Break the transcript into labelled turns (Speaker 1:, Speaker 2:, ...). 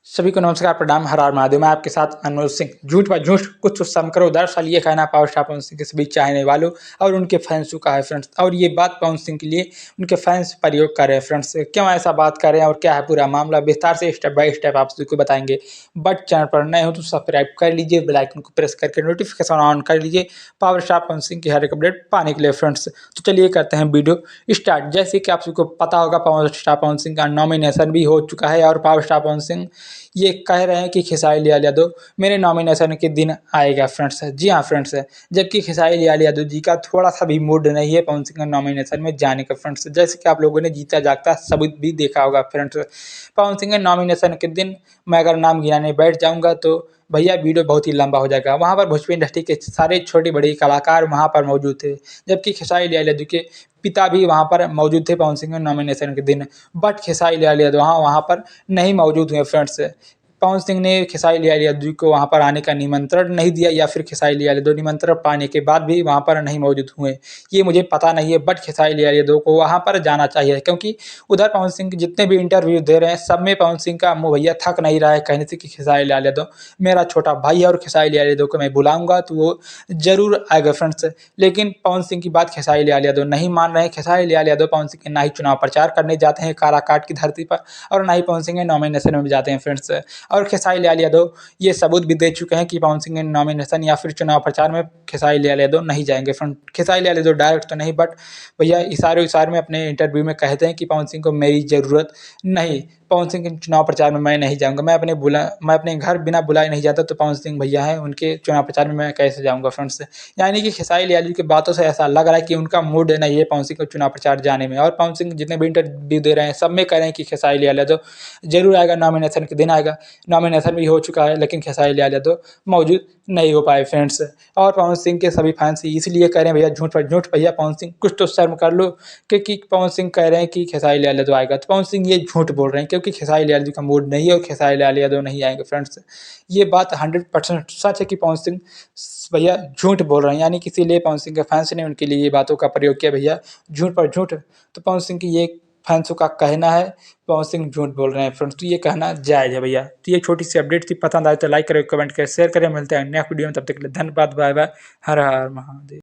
Speaker 1: सभी को नमस्कार, प्रणाम, हर हर महादेव। मैं आपके साथ अनुज सिंह। झूठ पर झूठ, कुछ तो शर्म करो। दरअसल ये कहना पावर स्टार पवन सिंह के सभी चाहने वालों और उनके फैंसों का है फ्रेंड्स, और ये बात पवन सिंह के लिए उनके फैंस प्रयोग कर रहे हैं फ्रेंड्स। क्यों ऐसा बात कर रहे हैं और क्या है पूरा मामला, विस्तार से स्टेप बाय स्टेप आप सभी को बताएंगे। बट चैनल पर नए हो तो सब्सक्राइब कर लीजिए, बेल आइकन को प्रेस करके नोटिफिकेशन ऑन कर लीजिए पावर स्टार पवन सिंह की हर एक अपडेट पाने के लिए फ्रेंड्स। तो चलिए करते हैं वीडियो स्टार्ट। जैसे कि आप सबको पता होगा, पावर स्टार पवन सिंह का नॉमिनेशन भी हो चुका है और पावर स्टार पवन सिंह ये कह रहे हैं कि खेसारी लाल यादव मेरे नॉमिनेशन के दिन आएगा फ्रेंड्स। जी हाँ फ्रेंड्स, जबकि खेसारी लाल यादव जी का थोड़ा सा भी मूड नहीं है पवन सिंह का नॉमिनेशन में जाने का फ्रेंड्स। जैसे कि आप लोगों ने जीता जागता सबूत भी देखा होगा फ्रेंड्स। पवन सिंह के नॉमिनेशन के दिन मैं अगर नाम गिनाने बैठ जाऊंगा तो भैया वीडियो बहुत ही लंबा हो जाएगा। वहाँ पर भोजपुरी इंडस्ट्री के सारे छोटे बड़े कलाकार वहाँ पर मौजूद थे, जबकि खेसारी लाल यादव के पिता भी वहाँ पर मौजूद थे पवन सिंह के नॉमिनेशन के दिन। बट खेसारी लाल यादव वहाँ पर नहीं मौजूद हुए फ्रेंड्स। पवन सिंह ने खेसारी लाल यादव को वहाँ पर आने का निमंत्रण नहीं दिया, या फिर खेसारी लाल यादव निमंत्रण पाने के बाद भी वहाँ पर नहीं मौजूद हुए, ये मुझे पता नहीं है। बट खेसारी लाल यादव को वहाँ पर जाना चाहिए, क्योंकि उधर पवन सिंह जितने भी इंटरव्यू दे रहे हैं सब में पवन सिंह का मुँह भैया थक नहीं रहा है कहने से कि खेसारी लाल यादव मेरा छोटा भाई है और खेसारी लाल यादव को मैं बुलाऊंगा तो वो जरूर आएगा फ्रेंड्स। लेकिन पवन सिंह की बात खेसारी लाल यादव नहीं मान रहे हैं। खेसारी लाल यादव पवन सिंह के ना ही चुनाव प्रचार करने जाते हैं काराकाट की धरती पर, और ना ही पवन सिंह के नॉमिनेशन में जाते हैं फ्रेंड्स। और खेसारी लाल यादव ये सबूत भी दे चुके हैं कि पवन सिंह के नॉमिनेशन या फिर चुनाव प्रचार में खेसारी लाल यादव नहीं जाएंगे फ्रेंड। खेसारी लाल यादव डायरेक्ट तो नहीं, बट भैया इशारे इशारे में अपने इंटरव्यू में कहते हैं कि पवन सिंह को मेरी ज़रूरत नहीं, पवन सिंह के चुनाव प्रचार में मैं नहीं जाऊंगा। मैं अपने घर बिना बुलाए नहीं जाता, तो पवन सिंह भैया हैं उनके चुनाव प्रचार में मैं कैसे जाऊंगा फ्रेंड्स। यानी कि खेसारी लाल यादव की बातों से ऐसा लग रहा है कि उनका मूड नहीं है पवन सिंह को चुनाव प्रचार जाने में। और पवन सिंह जितने भी इंटरव्यू दे रहे हैं सब में कह रहे हैं कि खेसारी लाल यादव जरूर आएगा, नॉमिनेशन के दिन आएगा। नॉमिनेशन भी हो चुका है, लेकिन खेसारी लाल यादव मौजूद नहीं हो पाए फ्रेंड्स। और पवन सिंह के सभी फैंस इसलिए कह रहे हैं भैया झूठ पर झूठ, भैया पवन सिंह कुछ तो शर्म कर लो, क्योंकि पवन सिंह कह रहे हैं कि खेसारी लाल यादव आएगा। तो पवन सिंह ये झूठ बोल रहे हैं, क्योंकि खेसारी लाल यादव का मूड नहीं है और खेसारी लाल यादव नहीं आएंगे फ्रेंड्स। ये बात 100% सच है कि पवन सिंह भैया झूठ बोल रहे हैं। यानी कि इसीलिए पवन सिंह के फैंस ने उनके लिए ये बातों का प्रयोग किया, भैया झूठ पर झूठ। तो पवन सिंह की ये फैंसों का कहना है पवन सिंह झूठ बोल रहे हैं फ्रेंड्स, तो ये कहना जायज़ है भैया। तो ये छोटी सी अपडेट थी, पसंद आए तो लाइक करें, कमेंट करें, शेयर करें। मिलते हैं नेक्स्ट वीडियो में, तब तक के लिए धन्यवाद, बाय बाय, हर हर महादेव।